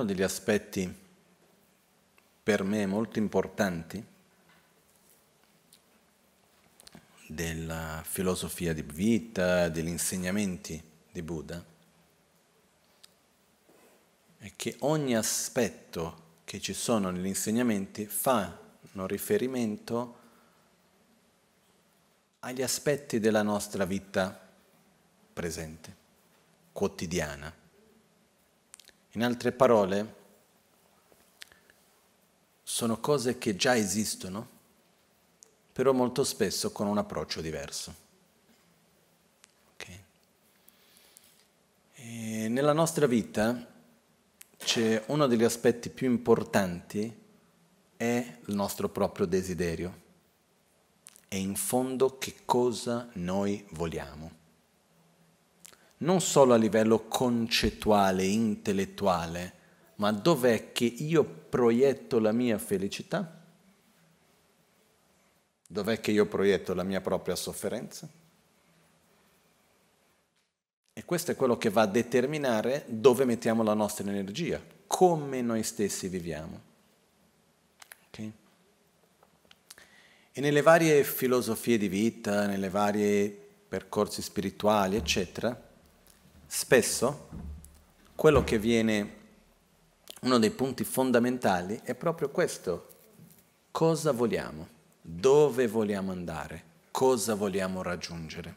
uno degli aspetti per me molto importanti della filosofia di vita, degli insegnamenti di Buddha, è che ogni aspetto che ci sono negli insegnamenti fanno riferimento agli aspetti della nostra vita presente, quotidiana. In altre parole, sono cose che già esistono, però molto spesso con un approccio diverso. Okay? E nella nostra vita c'è uno degli aspetti più importanti, è il nostro proprio desiderio. E in fondo che cosa noi vogliamo. Non solo a livello concettuale, intellettuale, ma dov'è che io proietto la mia felicità? Dov'è che io proietto la mia propria sofferenza? E questo è quello che va a determinare dove mettiamo la nostra energia, come noi stessi viviamo. Okay? E nelle varie filosofie di vita, nelle varie percorsi spirituali, eccetera, spesso quello che viene, uno dei punti fondamentali è proprio questo. Cosa vogliamo? Dove vogliamo andare? Cosa vogliamo raggiungere?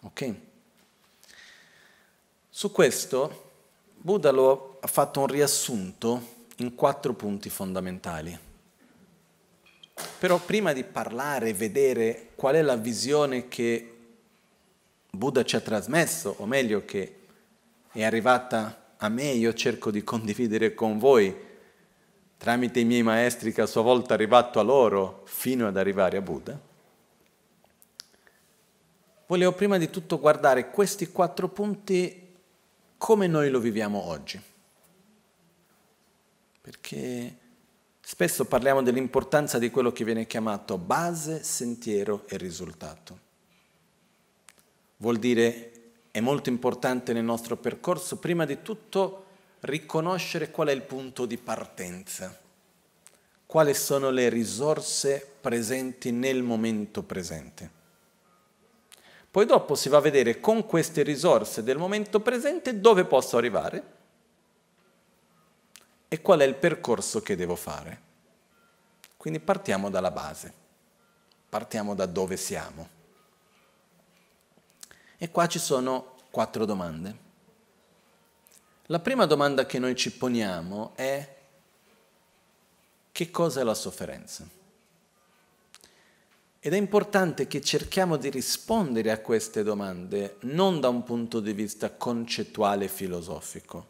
Ok? Su questo Buddha ha fatto un riassunto in 4 punti fondamentali. Però prima di parlare e vedere qual è la visione che Buddha ci ha trasmesso, o meglio che è arrivata a me, io cerco di condividere con voi tramite i miei maestri che a sua volta è arrivato a loro fino ad arrivare a Buddha, volevo prima di tutto guardare questi 4 punti come noi lo viviamo oggi. Perché spesso parliamo dell'importanza di quello che viene chiamato base, sentiero e risultato. Vuol dire, è molto importante nel nostro percorso, prima di tutto, riconoscere qual è il punto di partenza, quali sono le risorse presenti nel momento presente. Poi dopo si va a vedere con queste risorse del momento presente dove posso arrivare e qual è il percorso che devo fare. Quindi partiamo dalla base, partiamo da dove siamo. E qua ci sono 4 domande. La prima domanda che noi ci poniamo è: che cosa è la sofferenza? Ed è importante che cerchiamo di rispondere a queste domande non da un punto di vista concettuale e filosofico,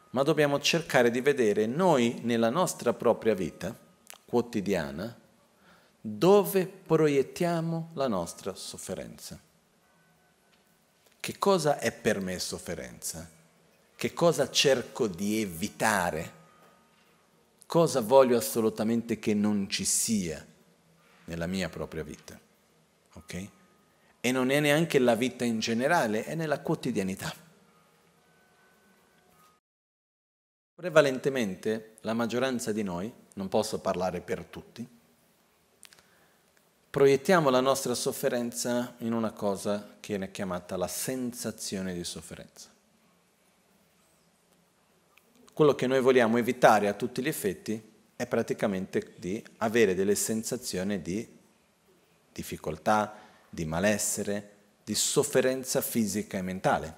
ma dobbiamo cercare di vedere noi nella nostra propria vita quotidiana dove proiettiamo la nostra sofferenza. Che cosa è per me sofferenza? Che cosa cerco di evitare? Cosa voglio assolutamente che non ci sia nella mia propria vita? Ok? E non è neanche la vita in generale, è nella quotidianità. Prevalentemente la maggioranza di noi, non posso parlare per tutti, proiettiamo la nostra sofferenza in una cosa che viene chiamata la sensazione di sofferenza. Quello che noi vogliamo evitare a tutti gli effetti è praticamente di avere delle sensazioni di difficoltà, di malessere, di sofferenza fisica e mentale.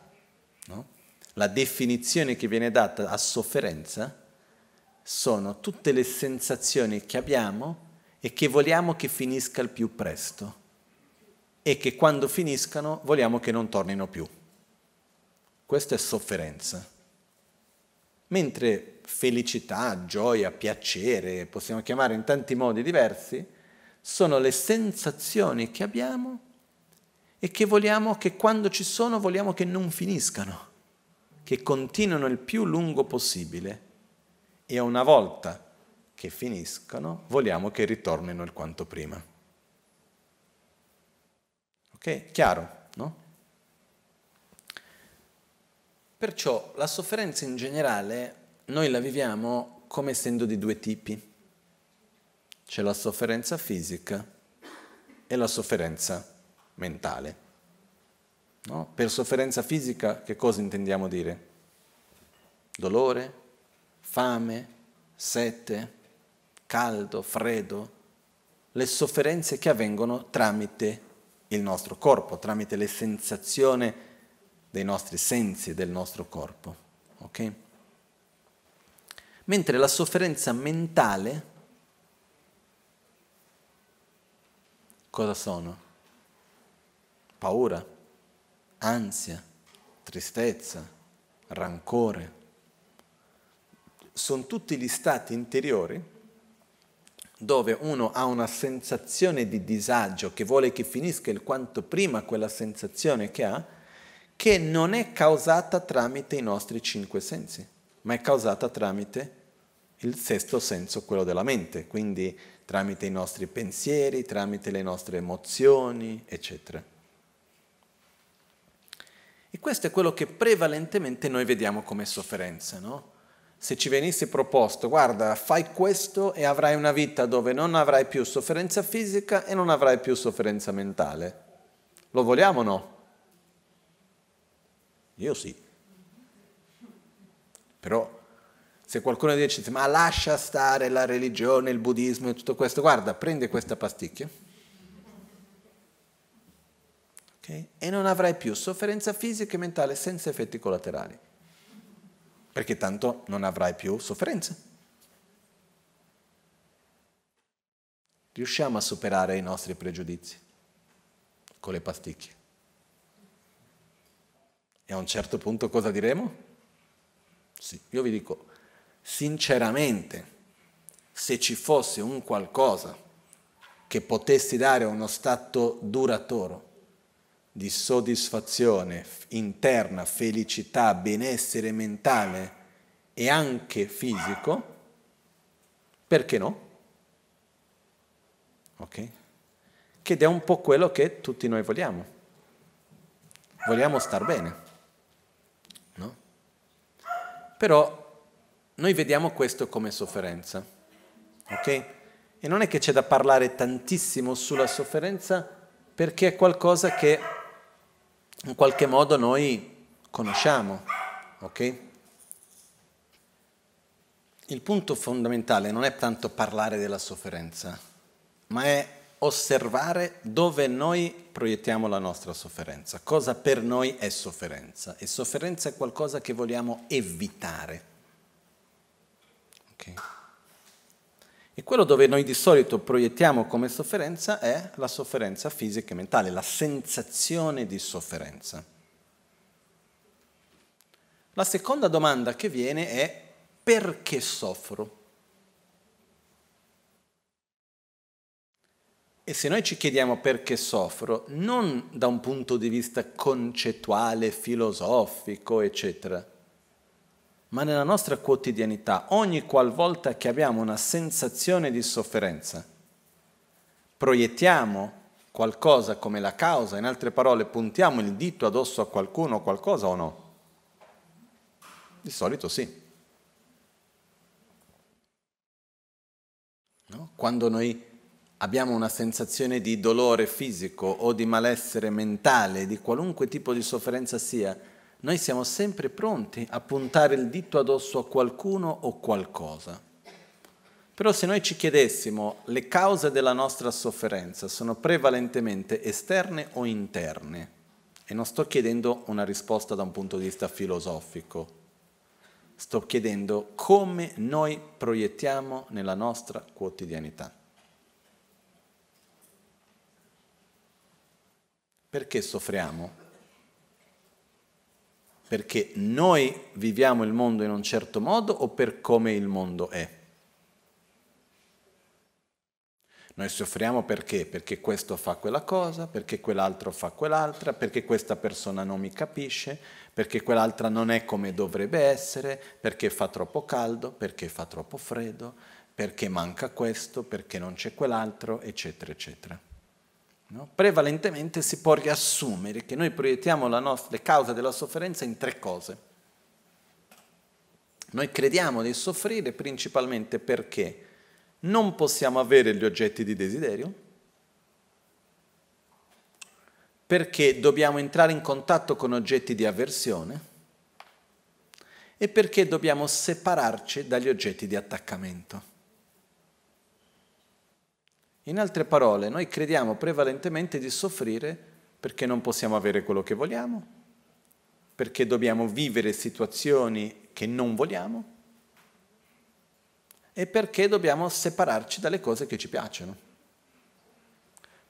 No? La definizione che viene data a sofferenza sono tutte le sensazioni che abbiamo e che vogliamo che finisca il più presto e che quando finiscano vogliamo che non tornino più. Questa è sofferenza. Mentre felicità, gioia, piacere, possiamo chiamare in tanti modi diversi, sono le sensazioni che abbiamo e che vogliamo che quando ci sono vogliamo che non finiscano, che continuino il più lungo possibile e una volta che finiscano vogliamo che ritornino il quanto prima. Ok? Chiaro, no? Perciò la sofferenza in generale noi la viviamo come essendo di due tipi. C'è la sofferenza fisica e la sofferenza mentale. No? Per sofferenza fisica che cosa intendiamo dire? Dolore, fame, sete, caldo, freddo, le sofferenze che avvengono tramite il nostro corpo, tramite le sensazioni dei nostri sensi, del nostro corpo. Ok? Mentre la sofferenza mentale, cosa sono? Paura, ansia, tristezza, rancore. Sono tutti gli stati interiori dove uno ha una sensazione di disagio, che vuole che finisca il quanto prima quella sensazione che ha, che non è causata tramite i nostri 5 sensi, ma è causata tramite il sesto senso, quello della mente, quindi tramite i nostri pensieri, tramite le nostre emozioni, eccetera. E questo è quello che prevalentemente noi vediamo come sofferenza, no? Se ci venisse proposto, guarda, fai questo e avrai una vita dove non avrai più sofferenza fisica e non avrai più sofferenza mentale. Lo vogliamo o no? Io sì. Però se qualcuno dice, ma lascia stare la religione, il buddismo e tutto questo, guarda, prendi questa pasticchia, okay? E non avrai più sofferenza fisica e mentale senza effetti collaterali. Perché tanto non avrai più sofferenza. Riusciamo a superare i nostri pregiudizi con le pasticche. E a un certo punto cosa diremo? Sì, io vi dico, sinceramente, se ci fosse un qualcosa che potessi dare uno stato duraturo di soddisfazione interna, felicità, benessere mentale e anche fisico, perché no? Ok? Che è un po' quello che tutti noi vogliamo. Vogliamo star bene, no? Però noi vediamo questo come sofferenza, ok? E non è che c'è da parlare tantissimo sulla sofferenza perché è qualcosa che in qualche modo noi conosciamo, ok? Il punto fondamentale non è tanto parlare della sofferenza, ma è osservare dove noi proiettiamo la nostra sofferenza, cosa per noi è sofferenza. E sofferenza è qualcosa che vogliamo evitare. Okay? E quello dove noi di solito proiettiamo come sofferenza è la sofferenza fisica e mentale, la sensazione di sofferenza. La seconda domanda che viene è: perché soffro? E se noi ci chiediamo perché soffro, non da un punto di vista concettuale, filosofico, eccetera, ma nella nostra quotidianità, ogni qualvolta che abbiamo una sensazione di sofferenza, proiettiamo qualcosa come la causa, in altre parole, puntiamo il dito addosso a qualcuno o qualcosa o no? Di solito sì. No? Quando noi abbiamo una sensazione di dolore fisico o di malessere mentale, di qualunque tipo di sofferenza sia, noi siamo sempre pronti a puntare il dito addosso a qualcuno o qualcosa. Però se noi ci chiedessimo le cause della nostra sofferenza sono prevalentemente esterne o interne, e non sto chiedendo una risposta da un punto di vista filosofico, sto chiedendo come noi proiettiamo nella nostra quotidianità. Perché soffriamo? Perché noi viviamo il mondo in un certo modo o per come il mondo è? Noi soffriamo perché? Perché questo fa quella cosa, perché quell'altro fa quell'altra, perché questa persona non mi capisce, perché quell'altra non è come dovrebbe essere, perché fa troppo caldo, perché fa troppo freddo, perché manca questo, perché non c'è quell'altro, eccetera, eccetera. No? Prevalentemente si può riassumere che noi proiettiamo le cause della sofferenza in 3 cose. Noi crediamo di soffrire principalmente perché non possiamo avere gli oggetti di desiderio, perché dobbiamo entrare in contatto con oggetti di avversione e perché dobbiamo separarci dagli oggetti di attaccamento. In altre parole, noi crediamo prevalentemente di soffrire perché non possiamo avere quello che vogliamo, perché dobbiamo vivere situazioni che non vogliamo e perché dobbiamo separarci dalle cose che ci piacciono.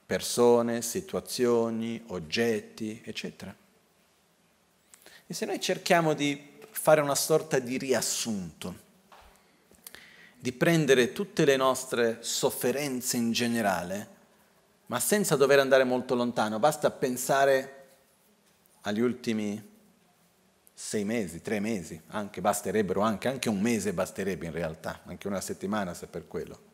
Persone, situazioni, oggetti, eccetera. E se noi cerchiamo di fare una sorta di riassunto, di prendere tutte le nostre sofferenze in generale, ma senza dover andare molto lontano, basta pensare agli ultimi 6 mesi, 3 mesi, anche basterebbero, anche un mese basterebbe in realtà, anche una settimana se per quello,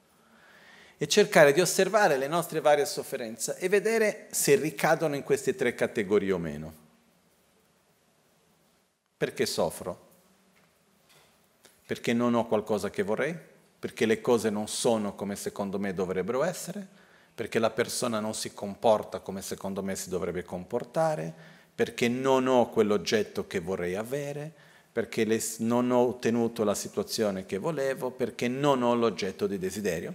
e cercare di osservare le nostre varie sofferenze e vedere se ricadono in queste 3 categorie o meno. Perché soffro? Perché non ho qualcosa che vorrei? Perché le cose non sono come secondo me dovrebbero essere, perché la persona non si comporta come secondo me si dovrebbe comportare, perché non ho quell'oggetto che vorrei avere, perché non ho ottenuto la situazione che volevo, perché non ho l'oggetto di desiderio.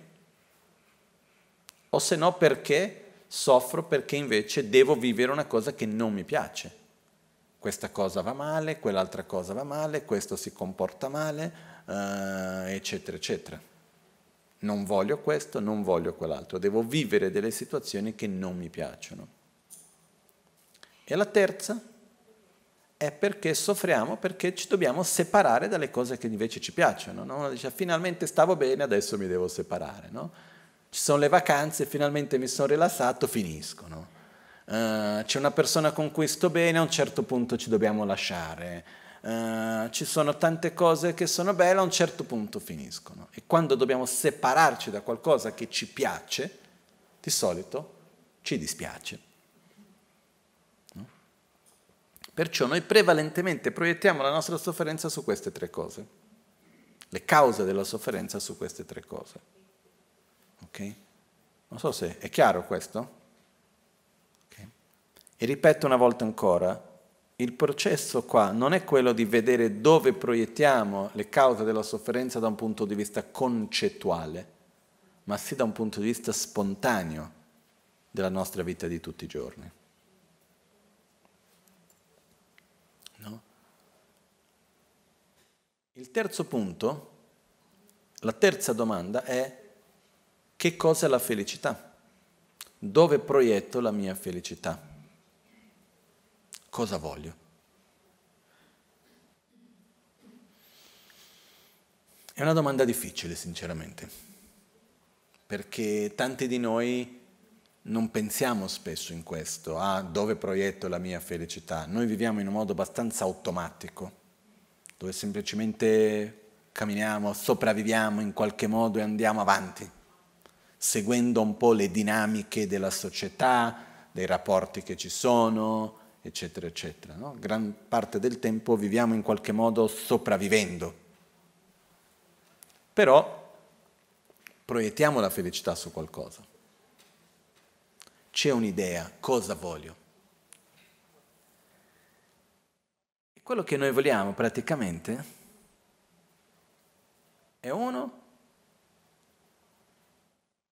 O se no perché soffro perché invece devo vivere una cosa che non mi piace. Questa cosa va male, quell'altra cosa va male, questo si comporta male, eccetera, eccetera. Non voglio questo, non voglio quell'altro, devo vivere delle situazioni che non mi piacciono. E la terza è perché soffriamo, perché ci dobbiamo separare dalle cose che invece ci piacciono. No? Uno dice, finalmente stavo bene, adesso mi devo separare. No? Ci sono le vacanze, finalmente mi sono rilassato, finiscono. C'è una persona con cui sto bene, a un certo punto ci dobbiamo lasciare. Ci sono tante cose che sono belle, a un certo punto finiscono. E quando dobbiamo separarci da qualcosa che ci piace, di solito ci dispiace. No? Perciò noi prevalentemente proiettiamo la nostra sofferenza su queste 3 cose. Le cause della sofferenza su queste 3 cose. Ok? Non so se è chiaro questo? Okay. E ripeto una volta ancora, il processo qua non è quello di vedere dove proiettiamo le cause della sofferenza da un punto di vista concettuale, ma sì da un punto di vista spontaneo della nostra vita di tutti i giorni. No? Il terzo punto, la terza domanda è: che cosa è la felicità? Dove proietto la mia felicità? Cosa voglio? È una domanda difficile, sinceramente, perché tanti di noi non pensiamo spesso in questo, dove proietto la mia felicità. Noi viviamo in un modo abbastanza automatico, dove semplicemente camminiamo, sopravviviamo in qualche modo e andiamo avanti, seguendo un po' le dinamiche della società, dei rapporti che ci sono, eccetera, eccetera. No? Gran parte del tempo viviamo in qualche modo sopravvivendo. Però proiettiamo la felicità su qualcosa. C'è un'idea, cosa voglio? E quello che noi vogliamo praticamente è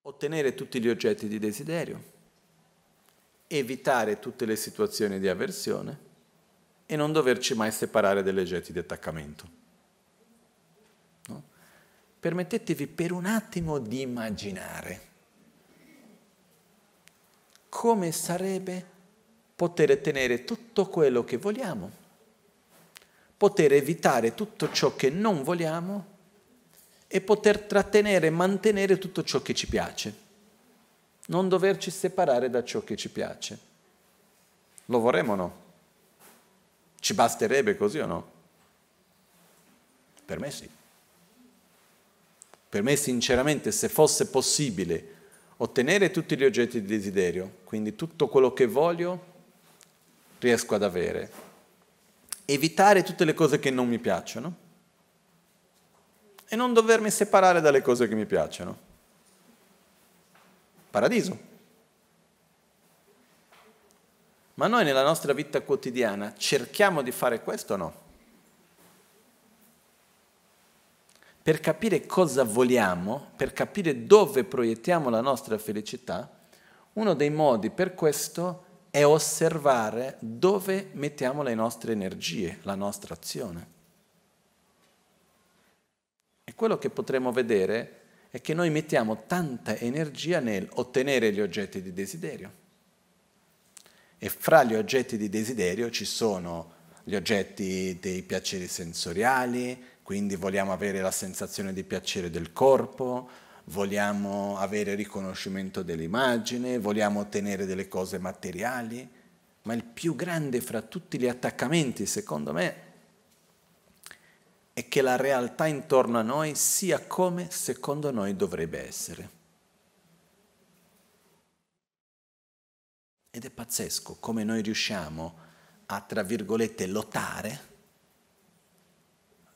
ottenere tutti gli oggetti di desiderio, evitare tutte le situazioni di avversione e non doverci mai separare dagli oggetti di attaccamento. No? Permettetevi per un attimo di immaginare come sarebbe poter tenere tutto quello che vogliamo, poter evitare tutto ciò che non vogliamo e poter trattenere e mantenere tutto ciò che ci piace. Non doverci separare da ciò che ci piace. Lo vorremmo o no? Ci basterebbe così o no? Per me sì. Per me sinceramente, se fosse possibile ottenere tutti gli oggetti di desiderio, quindi tutto quello che voglio, riesco ad avere. Evitare tutte le cose che non mi piacciono e non dovermi separare dalle cose che mi piacciono. Paradiso. Ma noi nella nostra vita quotidiana cerchiamo di fare questo o no? Per capire cosa vogliamo, per capire dove proiettiamo la nostra felicità, uno dei modi per questo è osservare dove mettiamo le nostre energie, la nostra azione. E quello che potremo vedere è che noi mettiamo tanta energia nel ottenere gli oggetti di desiderio. E fra gli oggetti di desiderio ci sono gli oggetti dei piaceri sensoriali, quindi vogliamo avere la sensazione di piacere del corpo, vogliamo avere riconoscimento dell'immagine, vogliamo ottenere delle cose materiali, ma il più grande fra tutti gli attaccamenti, secondo me, è che la realtà intorno a noi sia come secondo noi dovrebbe essere. Ed è pazzesco come noi riusciamo a, tra virgolette, lottare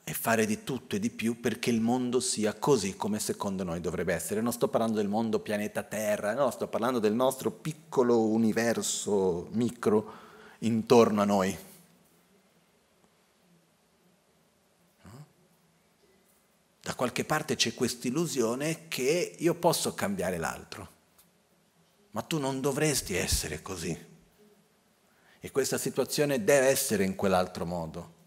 e fare di tutto e di più perché il mondo sia così come secondo noi dovrebbe essere. Non sto parlando del mondo pianeta Terra, no, sto parlando del nostro piccolo universo micro intorno a noi. No? Da qualche parte c'è questa illusione che io posso cambiare l'altro, ma tu non dovresti essere così. E questa situazione deve essere in quell'altro modo.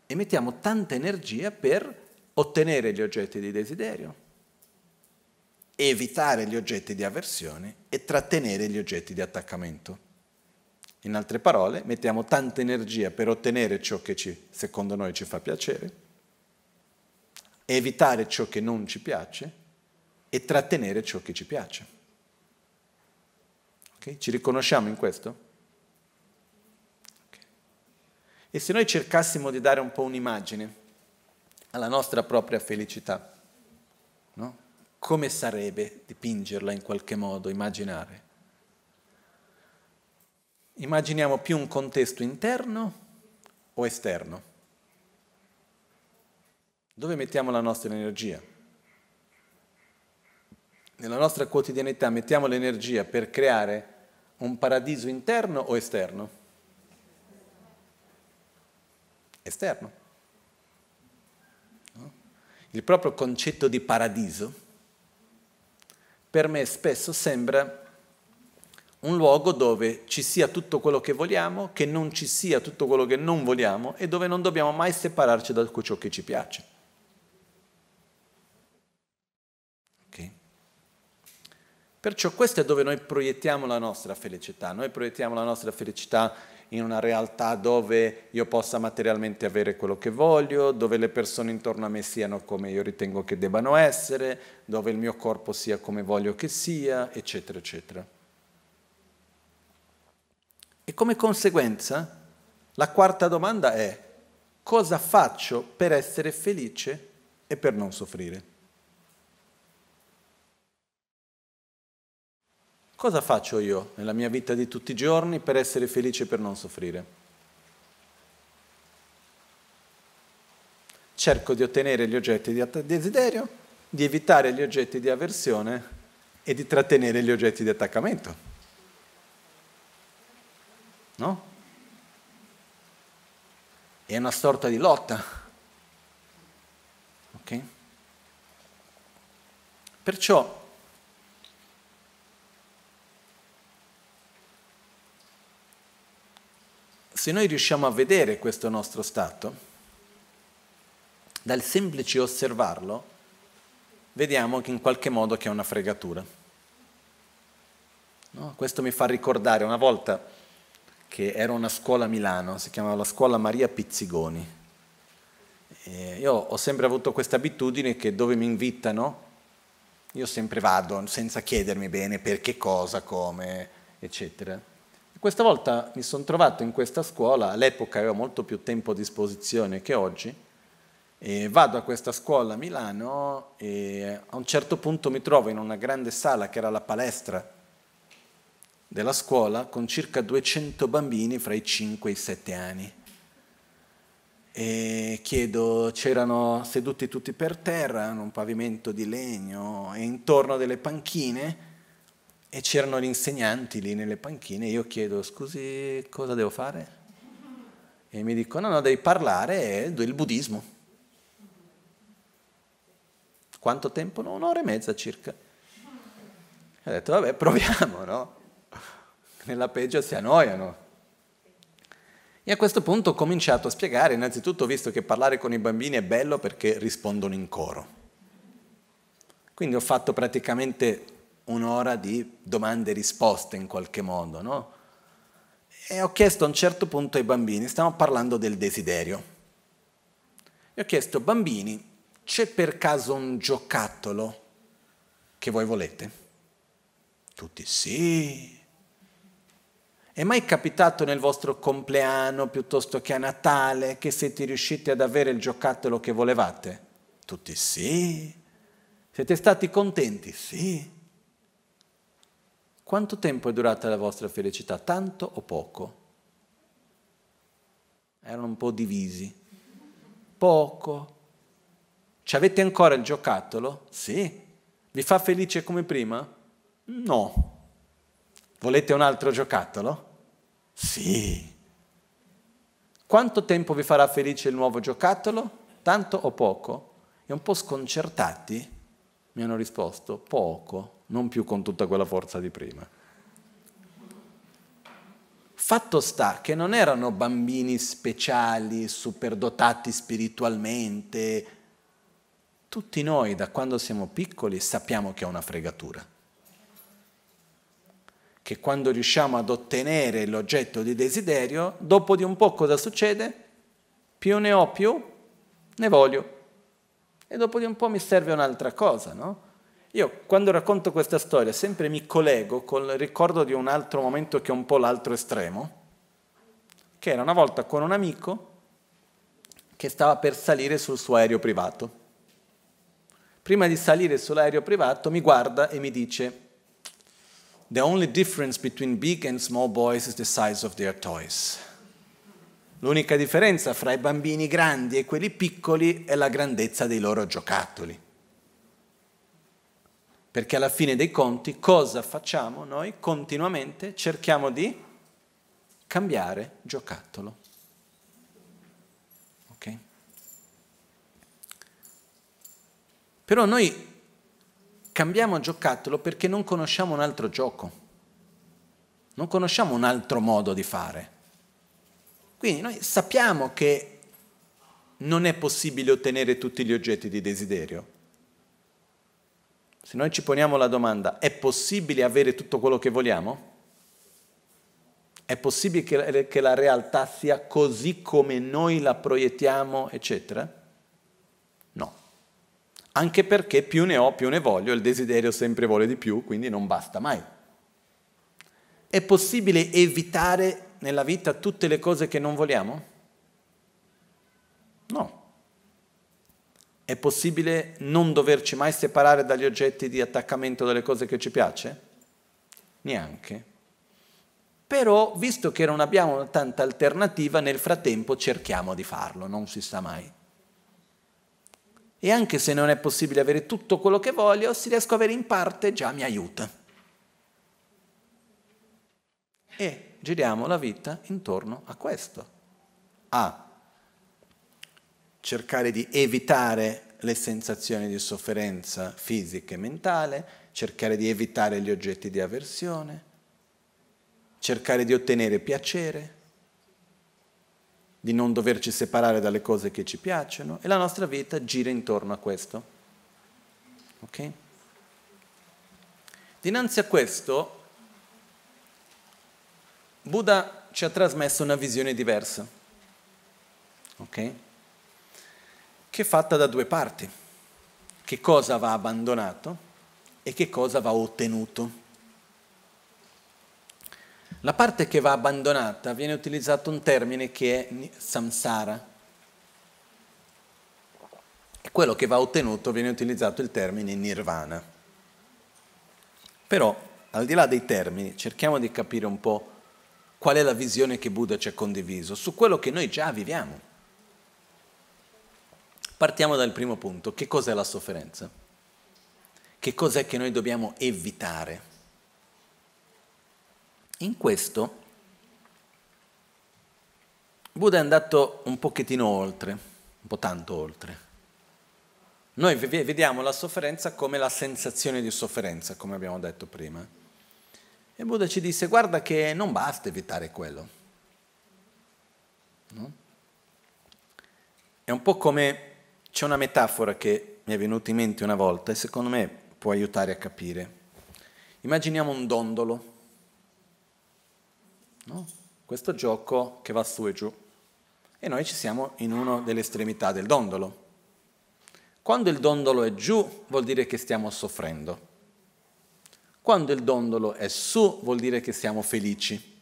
E mettiamo tanta energia per ottenere gli oggetti di desiderio, evitare gli oggetti di avversione e trattenere gli oggetti di attaccamento. In altre parole, mettiamo tanta energia per ottenere ciò che secondo noi ci fa piacere, evitare ciò che non ci piace e trattenere ciò che ci piace. Okay? Ci riconosciamo in questo? E se noi cercassimo di dare un po' un'immagine alla nostra propria felicità, no? Come sarebbe dipingerla in qualche modo, immaginare? Immaginiamo più un contesto interno o esterno? Dove mettiamo la nostra energia? Nella nostra quotidianità mettiamo l'energia per creare un paradiso interno o esterno? Esterno. No? Il proprio concetto di paradiso per me spesso sembra un luogo dove ci sia tutto quello che vogliamo, che non ci sia tutto quello che non vogliamo e dove non dobbiamo mai separarci da ciò che ci piace. Okay? Perciò questo è dove noi proiettiamo la nostra felicità. Noi proiettiamo la nostra felicità in una realtà dove io possa materialmente avere quello che voglio, dove le persone intorno a me siano come io ritengo che debbano essere, dove il mio corpo sia come voglio che sia, eccetera, eccetera. E come conseguenza, la quarta domanda è: cosa faccio per essere felice e per non soffrire? Cosa faccio io nella mia vita di tutti i giorni per essere felice e per non soffrire? Cerco di ottenere gli oggetti di desiderio, di evitare gli oggetti di avversione e di trattenere gli oggetti di attaccamento. No? È una sorta di lotta. Ok? Perciò se noi riusciamo a vedere questo nostro stato, dal semplice osservarlo, vediamo che in qualche modo che è una fregatura. No? Questo mi fa ricordare una volta che ero a una scuola a Milano, si chiamava la scuola Maria Pizzigoni. Io ho sempre avuto questa abitudine che dove mi invitano, io sempre vado senza chiedermi bene perché cosa, come, eccetera. Questa volta mi sono trovato in questa scuola, all'epoca avevo molto più tempo a disposizione che oggi, e vado a questa scuola a Milano e a un certo punto mi trovo in una grande sala che era la palestra della scuola con circa 200 bambini fra i 5 e i 7 anni. e chiedo, c'erano seduti tutti per terra, in un pavimento di legno e intorno delle panchine, e c'erano gli insegnanti lì nelle panchine, e io chiedo, scusi, cosa devo fare? E mi dicono, no, devi parlare del buddismo. Quanto tempo? No, un'ora e mezza circa. E ho detto, vabbè, proviamo, no? Nella peggio si annoiano. E a questo punto ho cominciato a spiegare, innanzitutto ho visto che parlare con i bambini è bello perché rispondono in coro. Quindi ho fatto praticamente un'ora di domande e risposte in qualche modo, no? E ho chiesto a un certo punto ai bambini, stiamo parlando del desiderio, e ho chiesto, bambini, c'è per caso un giocattolo che voi volete? Tutti sì. È mai capitato nel vostro compleanno, piuttosto che a Natale, che siete riusciti ad avere il giocattolo che volevate? Tutti sì. Siete stati contenti? Sì. Quanto tempo è durata la vostra felicità? Tanto o poco? Erano un po' divisi. Poco. Ci avete ancora il giocattolo? Sì. Vi fa felice come prima? No. Volete un altro giocattolo? Sì. Quanto tempo vi farà felice il nuovo giocattolo? Tanto o poco? E un po' sconcertati mi hanno risposto, poco, non più con tutta quella forza di prima. Fatto sta che non erano bambini speciali, superdotati spiritualmente. Tutti noi, da quando siamo piccoli, sappiamo che è una fregatura. Che quando riusciamo ad ottenere l'oggetto di desiderio, dopo di un po' cosa succede? Più ne ho più, ne voglio. E dopo di un po' mi serve un'altra cosa, no? Io quando racconto questa storia sempre mi collego col ricordo di un altro momento che è un po' l'altro estremo, che era una volta con un amico che stava per salire sul suo aereo privato. Prima di salire sull'aereo privato mi guarda e mi dice "The only difference between big and small boys is the size of their toys." L'unica differenza fra i bambini grandi e quelli piccoli è la grandezza dei loro giocattoli. Perché alla fine dei conti cosa facciamo noi? Continuamente cerchiamo di cambiare giocattolo. Ok? Però noi cambiamo giocattolo perché non conosciamo un altro gioco. Non conosciamo un altro modo di fare. Quindi noi sappiamo che non è possibile ottenere tutti gli oggetti di desiderio. Se noi ci poniamo la domanda, è possibile avere tutto quello che vogliamo? È possibile che la realtà sia così come noi la proiettiamo, eccetera? No. Anche perché più ne ho, più ne voglio, il desiderio sempre vuole di più, quindi non basta mai. È possibile evitare nella vita tutte le cose che non vogliamo? No. È possibile non doverci mai separare dagli oggetti di attaccamento delle cose che ci piace? Neanche. Però, visto che non abbiamo tanta alternativa, nel frattempo cerchiamo di farlo, non si sa mai. E anche se non è possibile avere tutto quello che voglio, se riesco a avere in parte già mi aiuta. E giriamo la vita intorno a questo, a cercare di evitare le sensazioni di sofferenza fisica e mentale, cercare di evitare gli oggetti di avversione, cercare di ottenere piacere, di non doverci separare dalle cose che ci piacciono, e la nostra vita gira intorno a questo. Ok? Dinanzi a questo, Buddha ci ha trasmesso una visione diversa, ok? Che è fatta da due parti. Che cosa va abbandonato e che cosa va ottenuto. La parte che va abbandonata viene utilizzato un termine che è samsara, e quello che va ottenuto viene utilizzato il termine nirvana. Però, al di là dei termini, cerchiamo di capire un po' qual è la visione che Buddha ci ha condiviso su quello che noi già viviamo. Partiamo dal primo punto. Che cos'è la sofferenza? Che cos'è che noi dobbiamo evitare? In questo Buddha è andato un pochettino oltre, un po' tanto oltre. Noi vediamo la sofferenza come la sensazione di sofferenza, come abbiamo detto prima. E Buddha ci disse, guarda che non basta evitare quello. No? È un po' come, c'è una metafora che mi è venuta in mente una volta e secondo me può aiutare a capire. Immaginiamo un dondolo, no? Questo gioco che va su e giù e noi ci siamo in una delle estremità del dondolo. Quando il dondolo è giù vuol dire che stiamo soffrendo. Quando il dondolo è su vuol dire che siamo felici.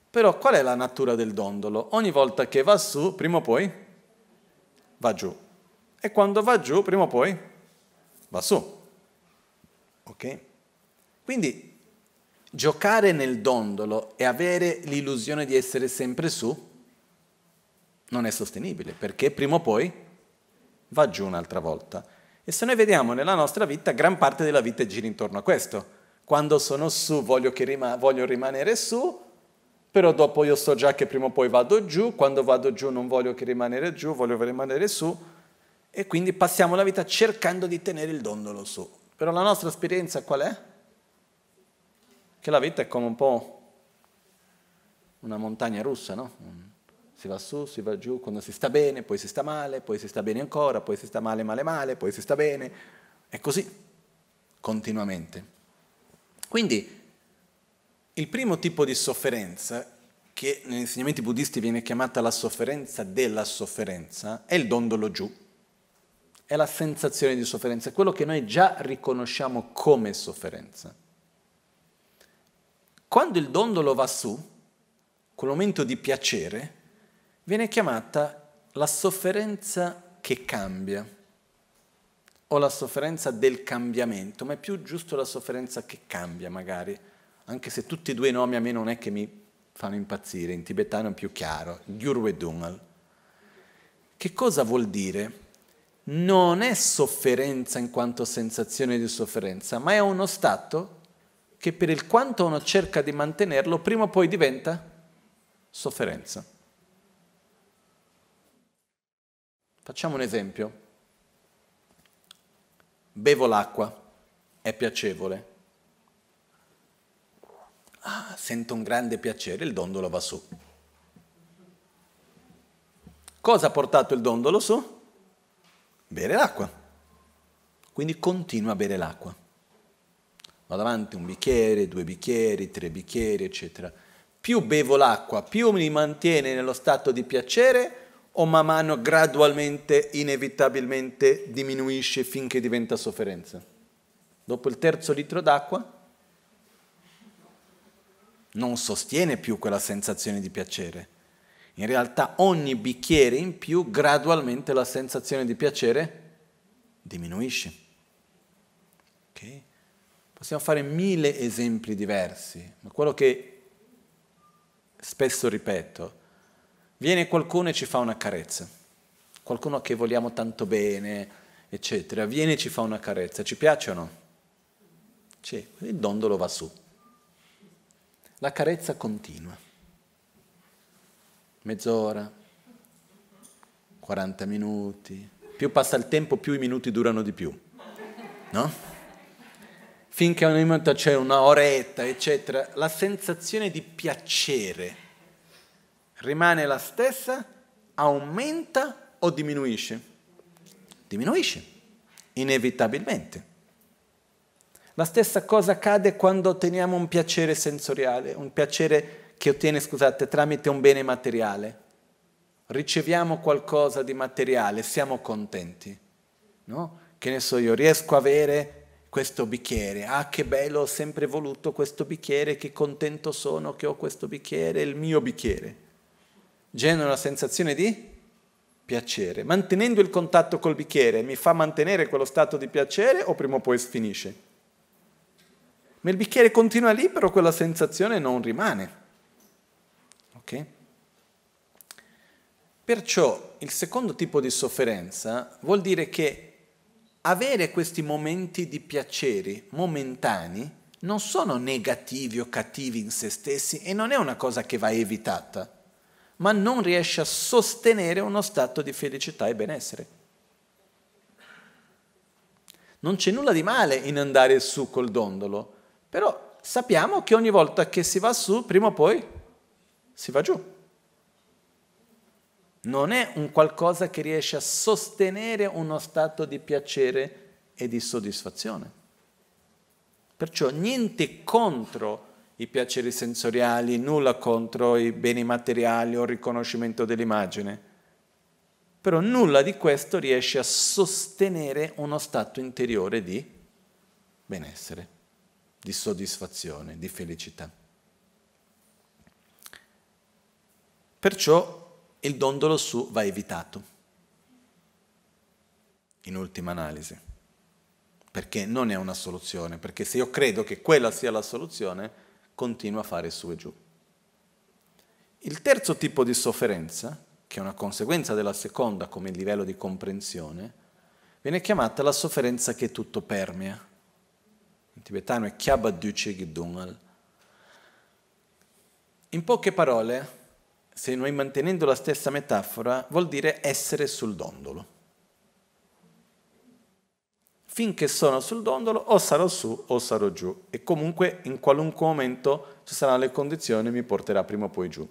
Però qual è la natura del dondolo? Ogni volta che va su, prima o poi va giù. E quando va giù, prima o poi va su. Ok? Quindi giocare nel dondolo e avere l'illusione di essere sempre su non è sostenibile, perché prima o poi va giù un'altra volta. E se noi vediamo nella nostra vita, gran parte della vita gira intorno a questo. Quando sono su voglio rimanere su, però dopo io so già che prima o poi vado giù, quando vado giù non voglio che rimanere giù, voglio rimanere su, e quindi passiamo la vita cercando di tenere il dondolo su. Però la nostra esperienza qual è? Che la vita è come un po' una montagna russa, no? Si va su, si va giù, quando si sta bene, poi si sta male, poi si sta bene ancora, poi si sta male, male, male, poi si sta bene. È così, continuamente. Quindi, il primo tipo di sofferenza, che negli insegnamenti buddisti viene chiamata la sofferenza della sofferenza, è il dondolo giù. È la sensazione di sofferenza, è quello che noi già riconosciamo come sofferenza. Quando il dondolo va su, quel momento di piacere, viene chiamata la sofferenza che cambia, o la sofferenza del cambiamento, ma è più giusto la sofferenza che cambia magari, anche se tutti e due i nomi a me non è che mi fanno impazzire, in tibetano è più chiaro, Gyurvedungal. Che cosa vuol dire? Non è sofferenza in quanto sensazione di sofferenza, ma è uno stato che per il quanto uno cerca di mantenerlo, prima o poi diventa sofferenza. Facciamo un esempio. Bevo l'acqua, è piacevole. Sento un grande piacere, il dondolo va su. Cosa ha portato il dondolo su? Bere l'acqua. Quindi continua a bere l'acqua. Vado avanti 1 bicchiere, 2 bicchieri, 3 bicchieri, eccetera. Più bevo l'acqua, più mi mantiene nello stato di piacere, o man mano gradualmente, inevitabilmente diminuisce finché diventa sofferenza? Dopo il 3° litro d'acqua non sostiene più quella sensazione di piacere. In realtà ogni bicchiere in più gradualmente la sensazione di piacere diminuisce. Okay? Possiamo fare 1000 esempi diversi, ma quello che spesso ripeto, viene qualcuno e ci fa una carezza, qualcuno che vogliamo tanto bene, eccetera, viene e ci fa una carezza, ci piace o no? Sì, il dondolo va su. La carezza continua. Mezz'ora, 40 minuti, più passa il tempo più i minuti durano di più, no? Finché a un momento c'è una oretta, eccetera, la sensazione di piacere rimane la stessa, aumenta o diminuisce? Diminuisce, inevitabilmente. La stessa cosa accade quando otteniamo un piacere sensoriale, un piacere che ottiene, tramite un bene materiale. Riceviamo qualcosa di materiale, siamo contenti, no? Che ne so io, riesco a avere questo bicchiere, che bello, ho sempre voluto questo bicchiere, che contento sono che ho questo bicchiere, è il mio bicchiere. Genera una sensazione di piacere. Mantenendo il contatto col bicchiere mi fa mantenere quello stato di piacere o prima o poi finisce? Ma il bicchiere continua lì, però quella sensazione non rimane. Ok? Perciò il secondo tipo di sofferenza vuol dire che avere questi momenti di piaceri momentanei non sono negativi o cattivi in se stessi e non è una cosa che va evitata, ma non riesce a sostenere uno stato di felicità e benessere. Non c'è nulla di male in andare su col dondolo, però sappiamo che ogni volta che si va su, prima o poi si va giù. Non è un qualcosa che riesce a sostenere uno stato di piacere e di soddisfazione. Perciò niente contro i piaceri sensoriali, nulla contro i beni materiali o il riconoscimento dell'immagine, però nulla di questo riesce a sostenere uno stato interiore di benessere, di soddisfazione, di felicità. Perciò il dondolo su va evitato, in ultima analisi, perché non è una soluzione, perché se io credo che quella sia la soluzione, continuo a fare su e giù. Il terzo tipo di sofferenza, che è una conseguenza della seconda come livello di comprensione, viene chiamata la sofferenza che tutto permea. In tibetano è Khyaba Duche Gidungal. In poche parole, se noi mantenendo la stessa metafora, vuol dire essere sul dondolo. Finché sono sul dondolo o sarò su o sarò giù e comunque in qualunque momento ci saranno le condizioni e mi porterà prima o poi giù.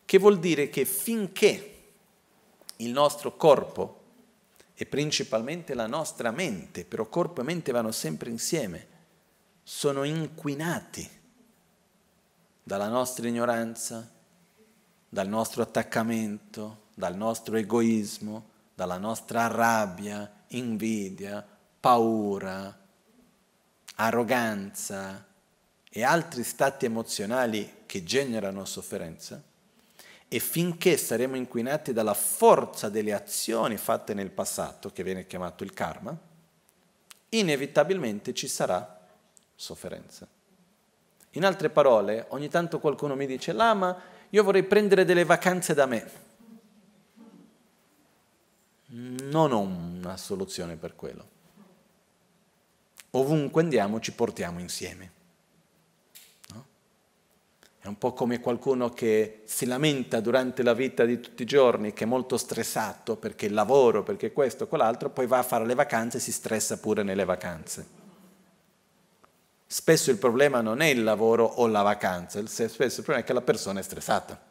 Che vuol dire che finché il nostro corpo e principalmente la nostra mente, però corpo e mente vanno sempre insieme, sono inquinati dalla nostra ignoranza, dal nostro attaccamento, dal nostro egoismo, dalla nostra rabbia, invidia, paura, arroganza e altri stati emozionali che generano sofferenza, e finché saremo inquinati dalla forza delle azioni fatte nel passato, che viene chiamato il karma, inevitabilmente ci sarà sofferenza. In altre parole, ogni tanto qualcuno mi dice: Lama, io vorrei prendere delle vacanze da me. Non ho una soluzione per quello. Ovunque andiamo ci portiamo insieme. No? È un po' come qualcuno che si lamenta durante la vita di tutti i giorni, che è molto stressato perché il lavoro, perché questo, quell'altro, poi va a fare le vacanze e si stressa pure nelle vacanze. Spesso il problema non è il lavoro o la vacanza, spesso il problema è che la persona è stressata.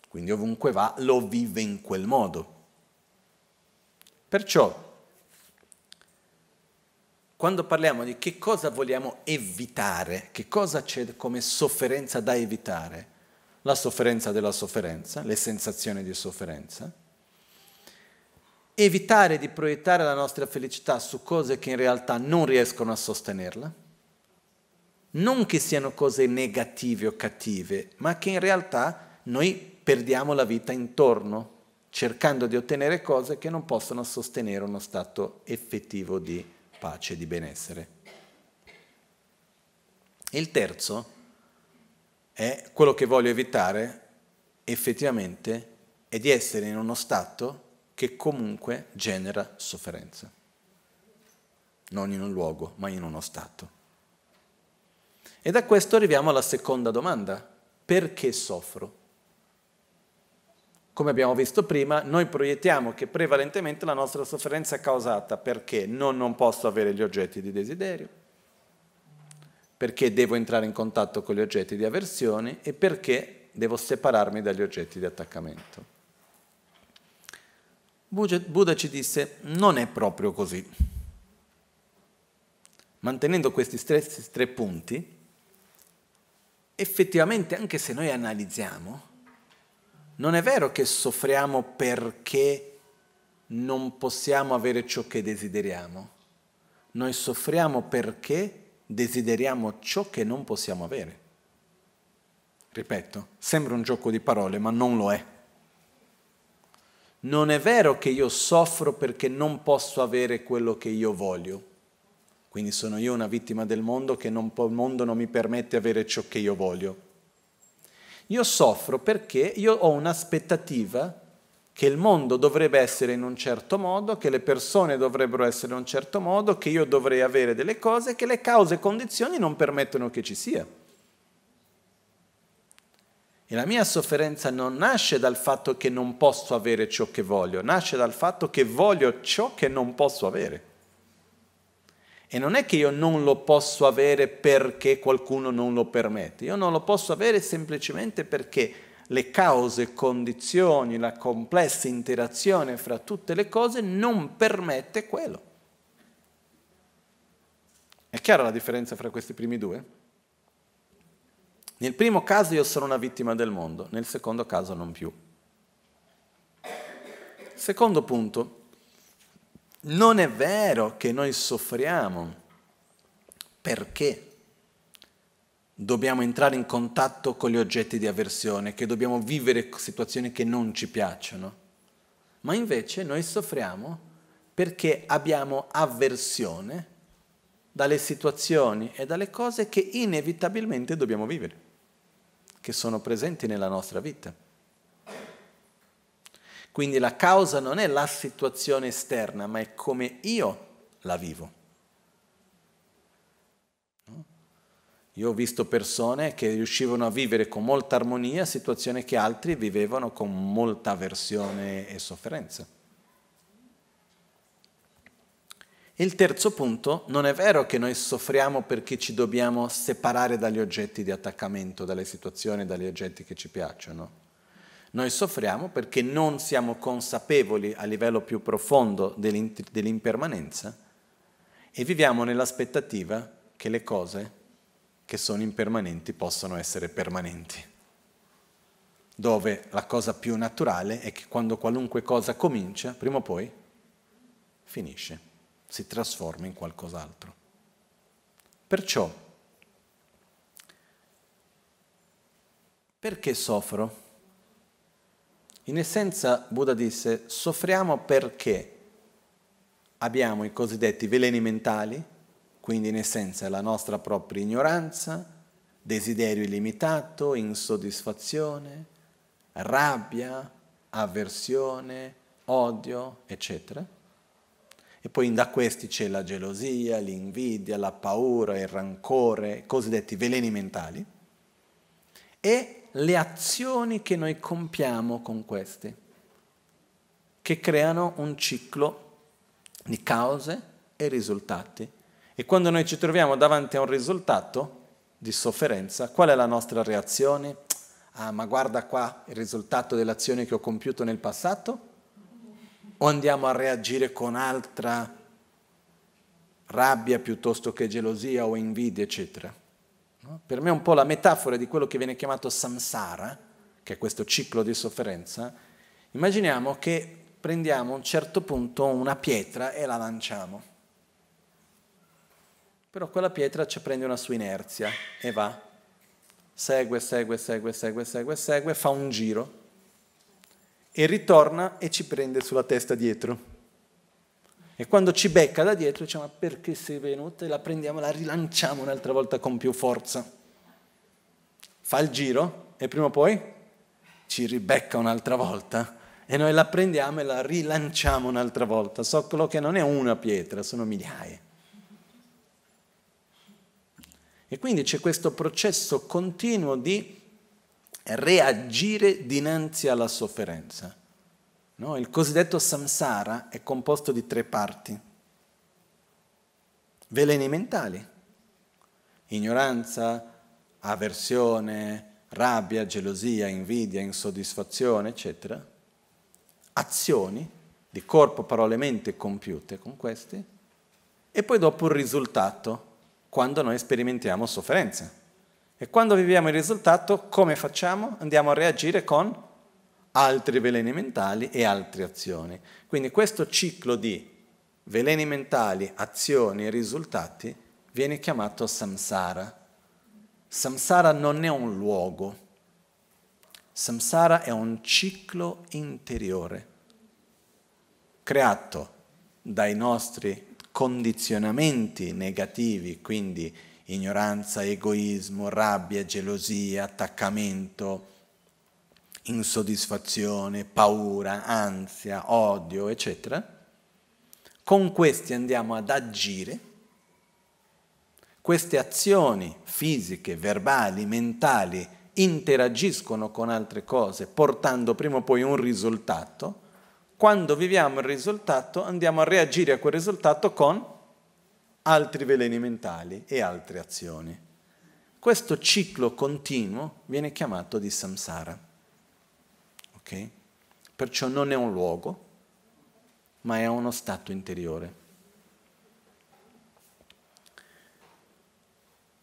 Quindi ovunque va lo vive in quel modo. Perciò, quando parliamo di che cosa vogliamo evitare, che cosa c'è come sofferenza da evitare, la sofferenza della sofferenza, le sensazioni di sofferenza, evitare di proiettare la nostra felicità su cose che in realtà non riescono a sostenerla, non che siano cose negative o cattive, ma che in realtà noi perdiamo la vita intorno, cercando di ottenere cose che non possono sostenere uno stato effettivo di pace e di benessere. Il terzo è quello che voglio evitare, effettivamente, è di essere in uno stato che comunque genera sofferenza. Non in un luogo, ma in uno stato. E da questo arriviamo alla seconda domanda: perché soffro? Come abbiamo visto prima, noi proiettiamo che prevalentemente la nostra sofferenza è causata perché non posso avere gli oggetti di desiderio, perché devo entrare in contatto con gli oggetti di avversione e perché devo separarmi dagli oggetti di attaccamento. Buddha ci disse: non è proprio così. Mantenendo questi tre punti, effettivamente, anche se noi analizziamo, non è vero che soffriamo perché non possiamo avere ciò che desideriamo. Noi soffriamo perché desideriamo ciò che non possiamo avere. Ripeto, sembra un gioco di parole, ma non lo è. Non è vero che io soffro perché non posso avere quello che io voglio. Quindi sono io una vittima del mondo che il mondo non mi permette di avere ciò che io voglio. Io soffro perché io ho un'aspettativa che il mondo dovrebbe essere in un certo modo, che le persone dovrebbero essere in un certo modo, che io dovrei avere delle cose, che le cause e condizioni non permettono che ci sia. E la mia sofferenza non nasce dal fatto che non posso avere ciò che voglio, nasce dal fatto che voglio ciò che non posso avere. E non è che io non lo posso avere perché qualcuno non lo permette, io non lo posso avere semplicemente perché le cause, condizioni, la complessa interazione fra tutte le cose non permette quello. È chiara la differenza fra questi primi due? Nel primo caso io sono una vittima del mondo, nel secondo caso non più. Secondo punto. Non è vero che noi soffriamo perché dobbiamo entrare in contatto con gli oggetti di avversione, che dobbiamo vivere situazioni che non ci piacciono, ma invece noi soffriamo perché abbiamo avversione dalle situazioni e dalle cose che inevitabilmente dobbiamo vivere, che sono presenti nella nostra vita. Quindi la causa non è la situazione esterna, ma è come io la vivo. Io ho visto persone che riuscivano a vivere con molta armonia situazioni che altri vivevano con molta avversione e sofferenza. Il terzo punto, non è vero che noi soffriamo perché ci dobbiamo separare dagli oggetti di attaccamento, dalle situazioni, dagli oggetti che ci piacciono. Noi soffriamo perché non siamo consapevoli a livello più profondo dell'impermanenza e viviamo nell'aspettativa che le cose che sono impermanenti possano essere permanenti. Dove la cosa più naturale è che quando qualunque cosa comincia, prima o poi finisce, si trasforma in qualcos'altro. Perciò, perché soffro? In essenza, Buddha disse, soffriamo perché abbiamo i cosiddetti veleni mentali, quindi in essenza la nostra propria ignoranza, desiderio illimitato, insoddisfazione, rabbia, avversione, odio, eccetera. E poi da questi c'è la gelosia, l'invidia, la paura, il rancore, i cosiddetti veleni mentali. E le azioni che noi compiamo con questi, che creano un ciclo di cause e risultati. E quando noi ci troviamo davanti a un risultato di sofferenza, qual è la nostra reazione? Ah, ma guarda qua il risultato dell'azione che ho compiuto nel passato? O andiamo a reagire con altra rabbia piuttosto che gelosia o invidia, eccetera? Per me è un po' la metafora di quello che viene chiamato samsara, che è questo ciclo di sofferenza. Immaginiamo che prendiamo a un certo punto una pietra e la lanciamo. Però quella pietra ci prende una sua inerzia e va. Segue, fa un giro e ritorna e ci prende sulla testa dietro. E quando ci becca da dietro diciamo, ma perché sei venuta? E la prendiamo, la rilanciamo un'altra volta con più forza. Fa il giro e prima o poi ci ribecca un'altra volta e noi la prendiamo e la rilanciamo un'altra volta. Solo che non è una pietra, sono migliaia. E quindi c'è questo processo continuo di reagire dinanzi alla sofferenza. No? Il cosiddetto samsara è composto di 3 parti. Veleni mentali, ignoranza, avversione, rabbia, gelosia, invidia, insoddisfazione, eccetera. Azioni di corpo, parole, mente compiute con questi. E poi dopo il risultato, quando noi sperimentiamo sofferenza. E quando viviamo il risultato, come facciamo? Andiamo a reagire con altri veleni mentali e altre azioni. Quindi questo ciclo di veleni mentali, azioni e risultati viene chiamato samsara. Samsara non è un luogo. Samsara è un ciclo interiore creato dai nostri condizionamenti negativi, quindi ignoranza, egoismo, rabbia, gelosia, attaccamento, insoddisfazione, paura, ansia, odio, eccetera. Con questi andiamo ad agire. Queste azioni fisiche, verbali, mentali interagiscono con altre cose, portando prima o poi un risultato. Quando viviamo il risultato, andiamo a reagire a quel risultato con altri veleni mentali e altre azioni. Questo ciclo continuo viene chiamato di samsara. Okay? Perciò non è un luogo, ma è uno stato interiore.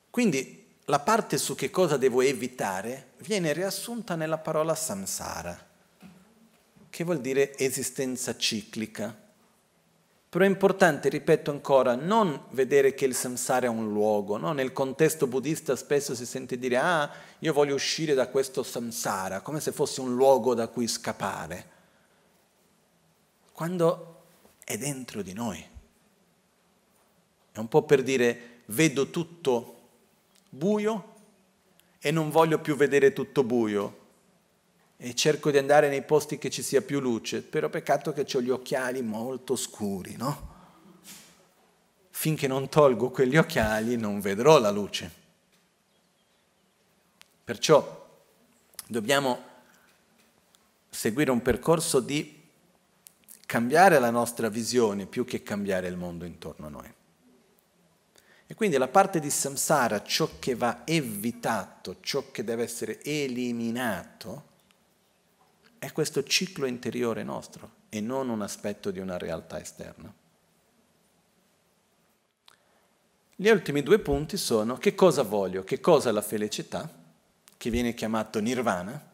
Quindi la parte su che cosa devo evitare viene riassunta nella parola samsara, che vuol dire esistenza ciclica. Però è importante, ripeto ancora, non vedere che il samsara è un luogo, no? Nel contesto buddista spesso si sente dire io voglio uscire da questo samsara, come se fosse un luogo da cui scappare, quando è dentro di noi. È un po' per dire vedo tutto buio e non voglio più vedere tutto buio e cerco di andare nei posti che ci sia più luce, però peccato che ho gli occhiali molto scuri, no? Finché non tolgo quegli occhiali non vedrò la luce. Perciò dobbiamo seguire un percorso di cambiare la nostra visione più che cambiare il mondo intorno a noi. E quindi la parte di samsara, ciò che va evitato, ciò che deve essere eliminato, è questo ciclo interiore nostro e non un aspetto di una realtà esterna. Gli ultimi due punti sono che cosa voglio, che cosa è la felicità, che viene chiamato nirvana,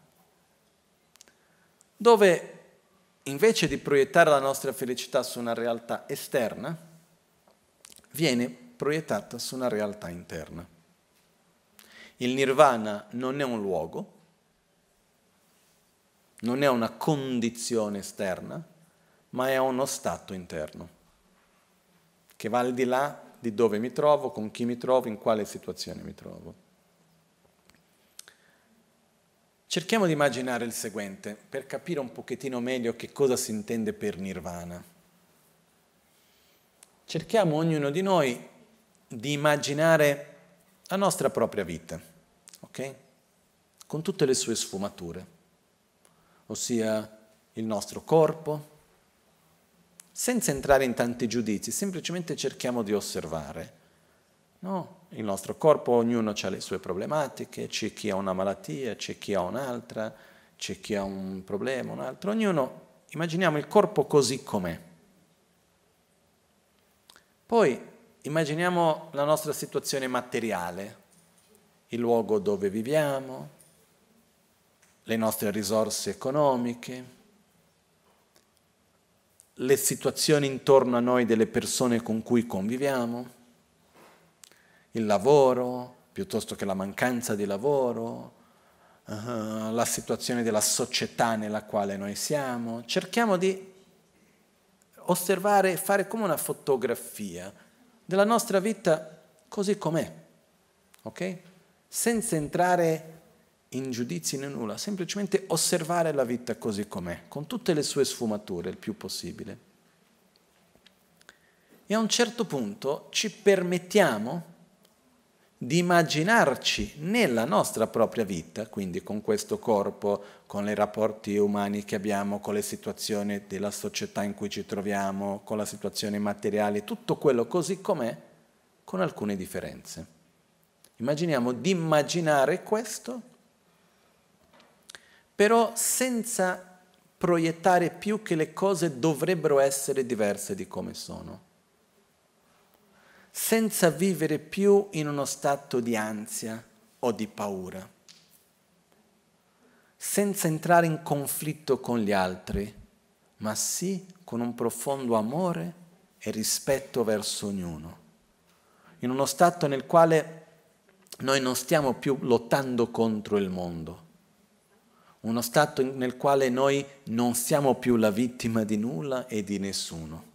dove invece di proiettare la nostra felicità su una realtà esterna, viene proiettata su una realtà interna. Il nirvana non è un luogo, non è una condizione esterna, ma è uno stato interno, che va al di là di dove mi trovo, con chi mi trovo, in quale situazione mi trovo. Cerchiamo di immaginare il seguente, per capire un pochettino meglio che cosa si intende per nirvana. Cerchiamo ognuno di noi di immaginare la nostra propria vita, ok? Con tutte le sue sfumature, ossia il nostro corpo, senza entrare in tanti giudizi, semplicemente cerchiamo di osservare. No? Il nostro corpo, ognuno ha le sue problematiche, c'è chi ha una malattia, c'è chi ha un'altra, c'è chi ha un problema, un altro. Ognuno, immaginiamo il corpo così com'è. Poi immaginiamo la nostra situazione materiale, il luogo dove viviamo, le nostre risorse economiche, le situazioni intorno a noi delle persone con cui conviviamo, il lavoro, piuttosto che la mancanza di lavoro, la situazione della società nella quale noi siamo. Cerchiamo di osservare e fare come una fotografia della nostra vita così com'è, ok? Senza entrare in giudizi né nulla, semplicemente osservare la vita così com'è, con tutte le sue sfumature il più possibile. E a un certo punto ci permettiamo di immaginarci nella nostra propria vita, quindi con questo corpo, con i rapporti umani che abbiamo, con le situazioni della società in cui ci troviamo, con la situazione materiale, tutto quello così com'è, con alcune differenze. Immaginiamo di immaginare questo, però senza proiettare più che le cose dovrebbero essere diverse di come sono. Senza vivere più in uno stato di ansia o di paura, senza entrare in conflitto con gli altri, ma sì con un profondo amore e rispetto verso ognuno, in uno stato nel quale noi non stiamo più lottando contro il mondo, uno stato nel quale noi non siamo più la vittima di nulla e di nessuno,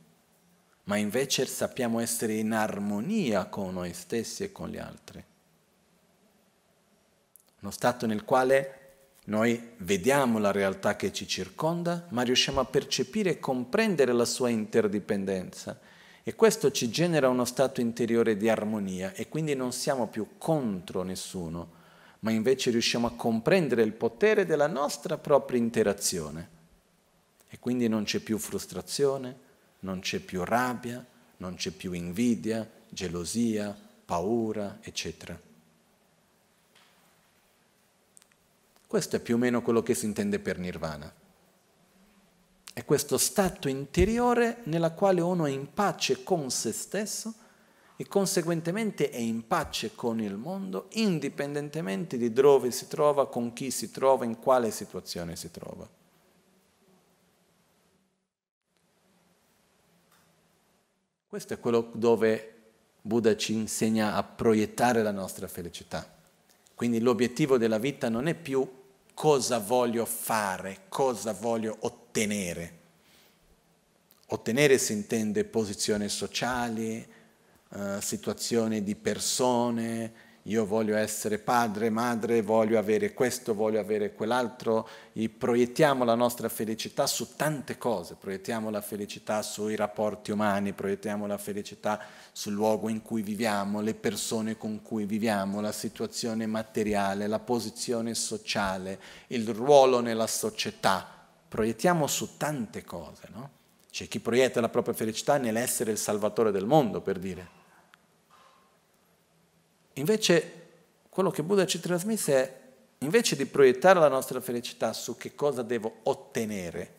ma invece sappiamo essere in armonia con noi stessi e con gli altri. Uno stato nel quale Noi vediamo la realtà che ci circonda, ma riusciamo a percepire e comprendere la sua interdipendenza. E questo ci genera uno stato interiore di armonia e quindi non siamo più contro nessuno, ma invece riusciamo a comprendere il potere della nostra propria interazione. E quindi non c'è più frustrazione, non c'è più rabbia, non c'è più invidia, gelosia, paura, eccetera. Questo è più o meno quello che si intende per nirvana. È questo stato interiore nella quale uno è in pace con se stesso e conseguentemente è in pace con il mondo, indipendentemente di dove si trova, con chi si trova, in quale situazione si trova. Questo è quello dove Buddha ci insegna a proiettare la nostra felicità. Quindi l'obiettivo della vita non è più cosa voglio fare, cosa voglio ottenere. Ottenere si intende posizioni sociali, situazioni di persone, io voglio essere padre, madre, voglio avere questo, voglio avere quell'altro, e proiettiamo la nostra felicità su tante cose, proiettiamo la felicità sui rapporti umani, proiettiamo la felicità sul luogo in cui viviamo, le persone con cui viviamo, la situazione materiale, la posizione sociale, il ruolo nella società, proiettiamo su tante cose, no? C'è chi proietta la propria felicità nell'essere il salvatore del mondo, per dire. Invece, quello che Buddha ci trasmise è, invece di proiettare la nostra felicità su che cosa devo ottenere,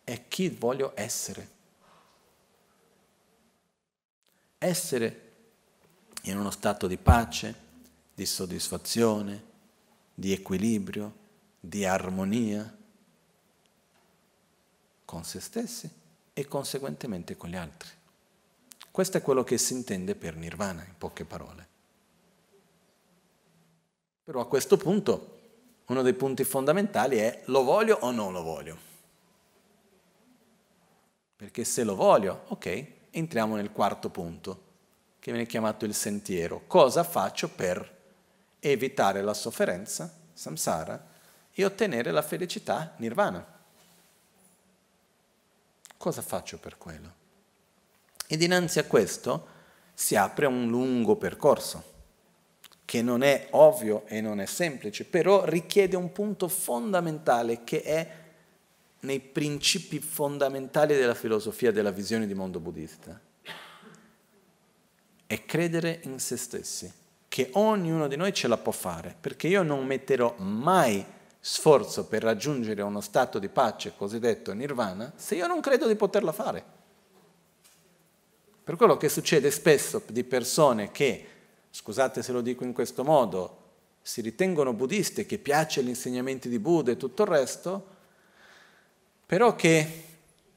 è chi voglio essere. Essere in uno stato di pace, di soddisfazione, di equilibrio, di armonia con se stessi e conseguentemente con gli altri. Questo è quello che si intende per nirvana, in poche parole. Però a questo punto, uno dei punti fondamentali è: lo voglio o non lo voglio? Perché se lo voglio, ok, entriamo nel quarto punto, che viene chiamato il sentiero. Cosa faccio per evitare la sofferenza, samsara, e ottenere la felicità, nirvana? Cosa faccio per quello? E dinanzi a questo si apre un lungo percorso, che non è ovvio e non è semplice, però richiede un punto fondamentale che è nei principi fondamentali della filosofia della visione di mondo buddista. È credere in se stessi, che ognuno di noi ce la può fare, perché io non metterò mai sforzo per raggiungere uno stato di pace cosiddetto nirvana se io non credo di poterla fare. Per quello che succede spesso di persone che, scusate se lo dico in questo modo, si ritengono buddiste, che piace gli insegnamenti di Buddha e tutto il resto, però che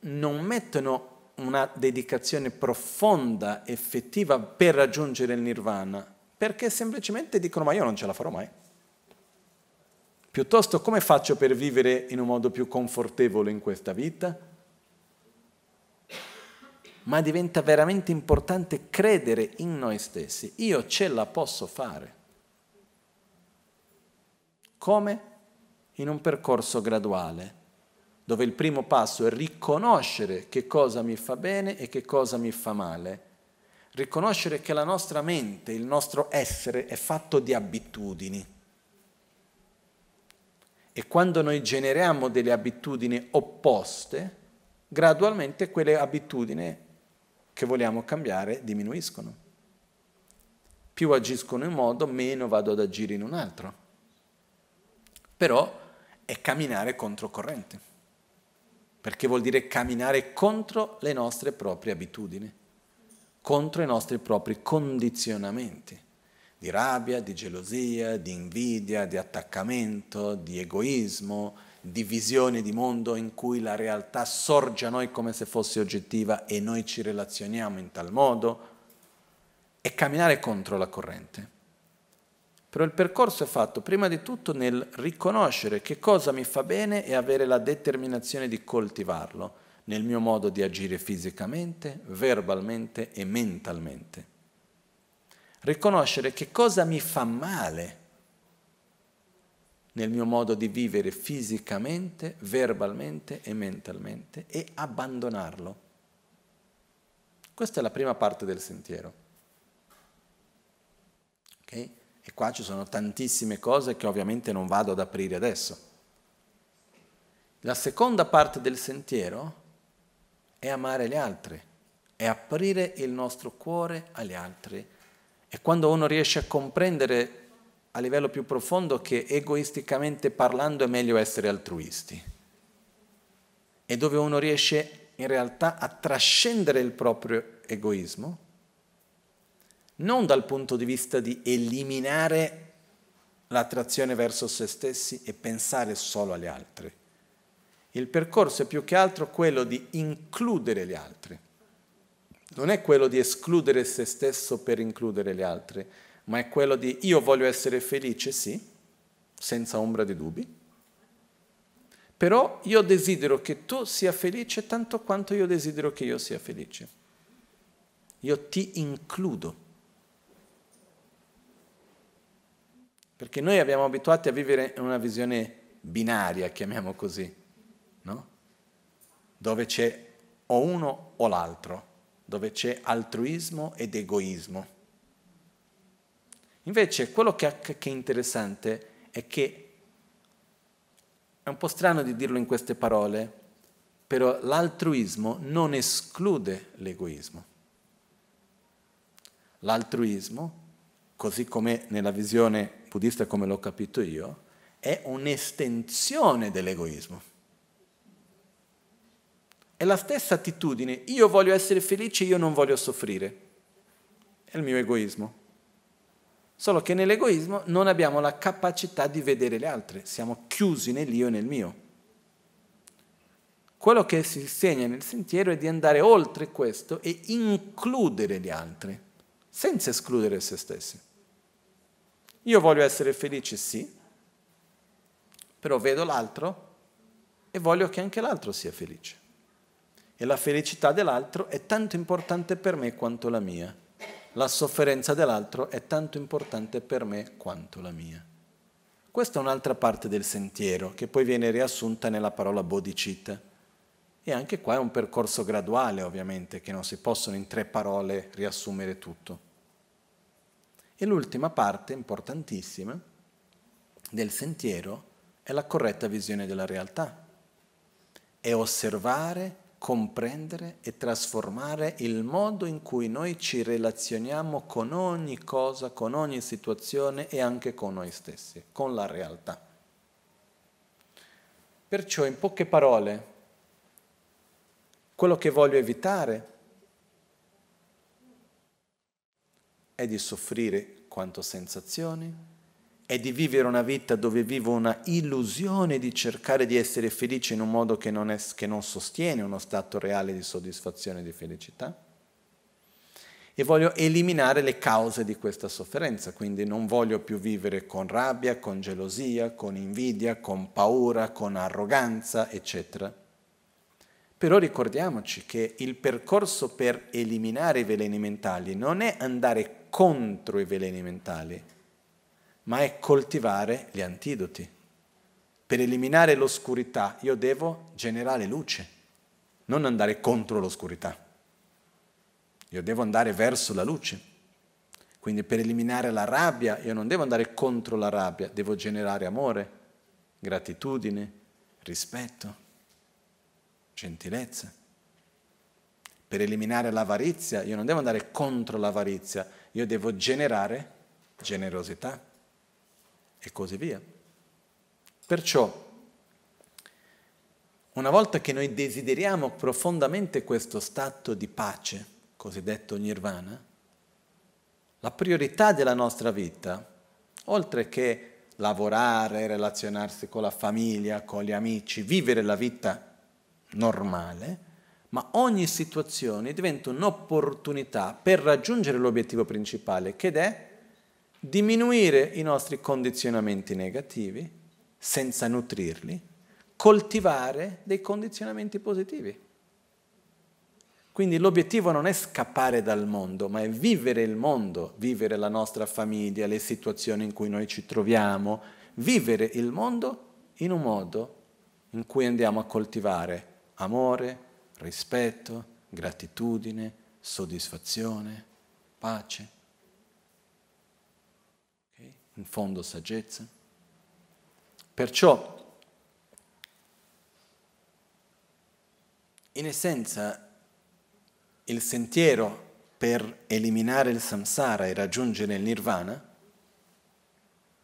non mettono una dedicazione profonda, effettiva per raggiungere il nirvana, perché semplicemente dicono: ma io non ce la farò mai. Piuttosto, come faccio per vivere in un modo più confortevole in questa vita? Ma diventa veramente importante credere in noi stessi. Io ce la posso fare. Come? In un percorso graduale, dove il primo passo è riconoscere che cosa mi fa bene e che cosa mi fa male. Riconoscere che la nostra mente, il nostro essere è fatto di abitudini. E quando noi generiamo delle abitudini opposte, gradualmente quelle abitudini che vogliamo cambiare diminuiscono. Più agiscono in un modo, meno vado ad agire in un altro. Però è camminare controcorrente, perché vuol dire camminare contro le nostre proprie abitudini, contro i nostri propri condizionamenti di rabbia, di gelosia, di invidia, di attaccamento, di egoismo, di visione di mondo in cui la realtà sorge a noi come se fosse oggettiva e noi ci relazioniamo in tal modo, e camminare contro la corrente. Però il percorso è fatto prima di tutto nel riconoscere che cosa mi fa bene e avere la determinazione di coltivarlo nel mio modo di agire fisicamente, verbalmente e mentalmente. Riconoscere che cosa mi fa male nel mio modo di vivere fisicamente, verbalmente e mentalmente e abbandonarlo. Questa è la prima parte del sentiero. Okay? E qua ci sono tantissime cose che ovviamente non vado ad aprire adesso. La seconda parte del sentiero è amare gli altri, è aprire il nostro cuore agli altri. E quando uno riesce a comprendere a livello più profondo che egoisticamente parlando è meglio essere altruisti, e dove uno riesce in realtà a trascendere il proprio egoismo, non dal punto di vista di eliminare l'attrazione verso se stessi e pensare solo agli altri. Il percorso è più che altro quello di includere gli altri. Non è quello di escludere se stesso per includere gli altri, ma è quello di io voglio essere felice, sì, senza ombra di dubbi, però io desidero che tu sia felice tanto quanto io desidero che io sia felice. Io ti includo. Perché noi abbiamo abituati a vivere in una visione binaria, chiamiamo così, no? Dove c'è o uno o l'altro, dove c'è altruismo ed egoismo. Invece quello che è interessante è che, è un po' strano di dirlo in queste parole, però l'altruismo non esclude l'egoismo. L'altruismo, così come nella visione buddista come l'ho capito io, è un'estensione dell'egoismo. È la stessa attitudine, io voglio essere felice, io non voglio soffrire. È il mio egoismo. Solo che nell'egoismo non abbiamo la capacità di vedere gli altri, siamo chiusi nell'io e nel mio. Quello che si insegna nel sentiero è di andare oltre questo e includere gli altri, senza escludere se stessi. Io voglio essere felice, sì, però vedo l'altro e voglio che anche l'altro sia felice. E la felicità dell'altro è tanto importante per me quanto la mia. La sofferenza dell'altro è tanto importante per me quanto la mia. Questa è un'altra parte del sentiero, che poi viene riassunta nella parola bodhicitta. E anche qua è un percorso graduale, ovviamente, che non si possono in 3 parole riassumere tutto. E l'ultima parte, importantissima, del sentiero è la corretta visione della realtà. È osservare, comprendere e trasformare il modo in cui noi ci relazioniamo con ogni cosa, con ogni situazione e anche con noi stessi, con la realtà. Perciò, in poche parole, quello che voglio evitare è di soffrire quanto sensazioni, è di vivere una vita dove vivo una illusione di cercare di essere felice in un modo che non sostiene uno stato reale di soddisfazione e di felicità. E voglio eliminare le cause di questa sofferenza, quindi non voglio più vivere con rabbia, con gelosia, con invidia, con paura, con arroganza, eccetera. Però ricordiamoci che il percorso per eliminare i veleni mentali non è andare contro i veleni mentali, ma è coltivare gli antidoti. Per eliminare l'oscurità io devo generare luce, non andare contro l'oscurità. Io devo andare verso la luce. Quindi per eliminare la rabbia io non devo andare contro la rabbia, devo generare amore, gratitudine, rispetto, gentilezza. Per eliminare l'avarizia io non devo andare contro l'avarizia, io devo generare generosità. E così via. Perciò, una volta che noi desideriamo profondamente questo stato di pace, cosiddetto nirvana, la priorità della nostra vita, oltre che lavorare, relazionarsi con la famiglia, con gli amici, vivere la vita normale, ma ogni situazione diventa un'opportunità per raggiungere l'obiettivo principale, che è diminuire i nostri condizionamenti negativi senza nutrirli, coltivare dei condizionamenti positivi. Quindi l'obiettivo non è scappare dal mondo, ma è vivere il mondo, vivere la nostra famiglia, le situazioni in cui noi ci troviamo, vivere il mondo in un modo in cui andiamo a coltivare amore, rispetto, gratitudine, soddisfazione, pace, okay? In fondo saggezza. Perciò, in essenza, il sentiero per eliminare il samsara e raggiungere il nirvana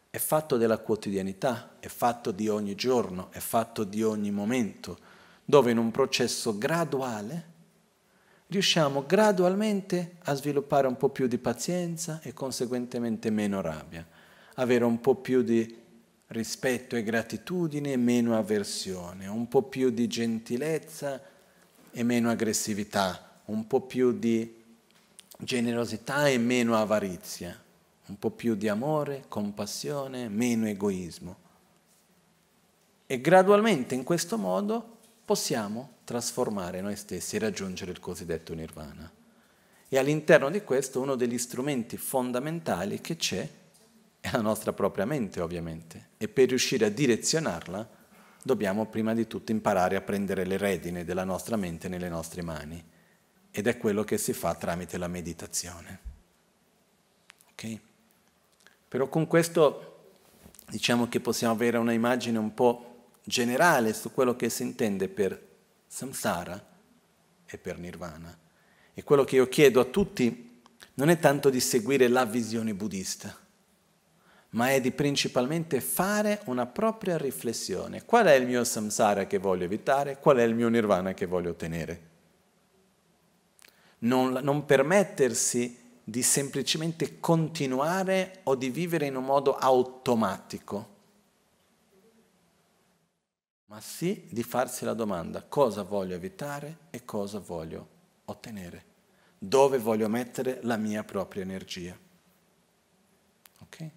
è fatto della quotidianità, è fatto di ogni giorno, è fatto di ogni momento, dove in un processo graduale riusciamo gradualmente a sviluppare un po' più di pazienza e conseguentemente meno rabbia, avere un po' più di rispetto e gratitudine e meno avversione, un po' più di gentilezza e meno aggressività, un po' più di generosità e meno avarizia, un po' più di amore, compassione, meno egoismo. E gradualmente in questo modo possiamo trasformare noi stessi e raggiungere il cosiddetto nirvana. E all'interno di questo uno degli strumenti fondamentali che c'è è la nostra propria mente, ovviamente. E per riuscire a direzionarla dobbiamo prima di tutto imparare a prendere le redine della nostra mente nelle nostre mani. Ed è quello che si fa tramite la meditazione. Ok? Però con questo diciamo che possiamo avere una immagine un po' generale su quello che si intende per samsara e per nirvana. E quello che io chiedo a tutti non è tanto di seguire la visione buddista, ma è di principalmente fare una propria riflessione. Qual è il mio samsara che voglio evitare? Qual è il mio nirvana che voglio ottenere? Non permettersi di semplicemente continuare o di vivere in un modo automatico, ma sì di farsi la domanda: cosa voglio evitare e cosa voglio ottenere? Dove voglio mettere la mia propria energia? Ok?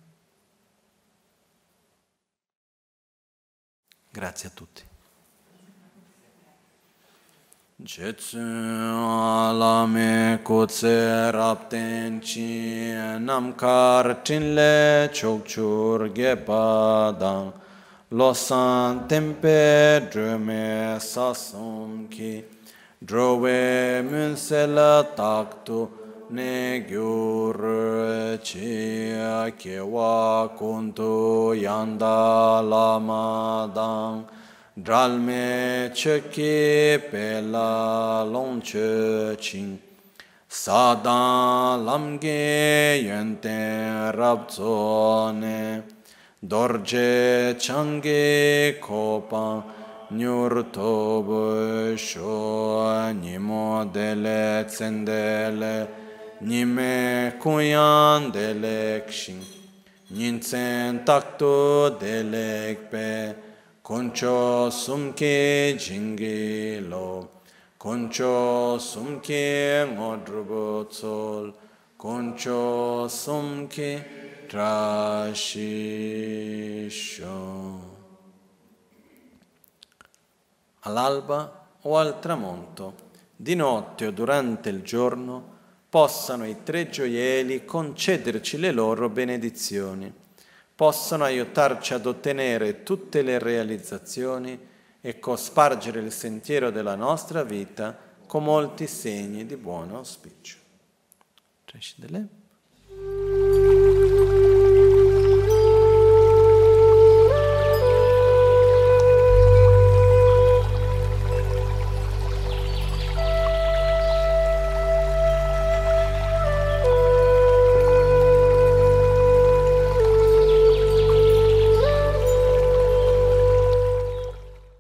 Grazie a tutti. Jetsu alame kutse rapten chi namkar tinle chokchur gepadang losan tempe drume sasum ki drove munsela taktu ne gyur chi kewa kuntu yanda lamadang Dralme cheke pela longche ching Sadan lamge yenten rabzone Dorje change kopan nyur tobo sho Nimo dele tsendele Nime kuyan dele kshin Nintsen takto dele kpe Concho sumke jingi lo, concho sumke ngodrubo tsol, concho sumke trashisho. All'alba o al tramonto, di notte o durante il giorno, possano i tre gioielli concederci le loro benedizioni, possano aiutarci ad ottenere tutte le realizzazioni e cospargere il sentiero della nostra vita con molti segni di buon auspicio.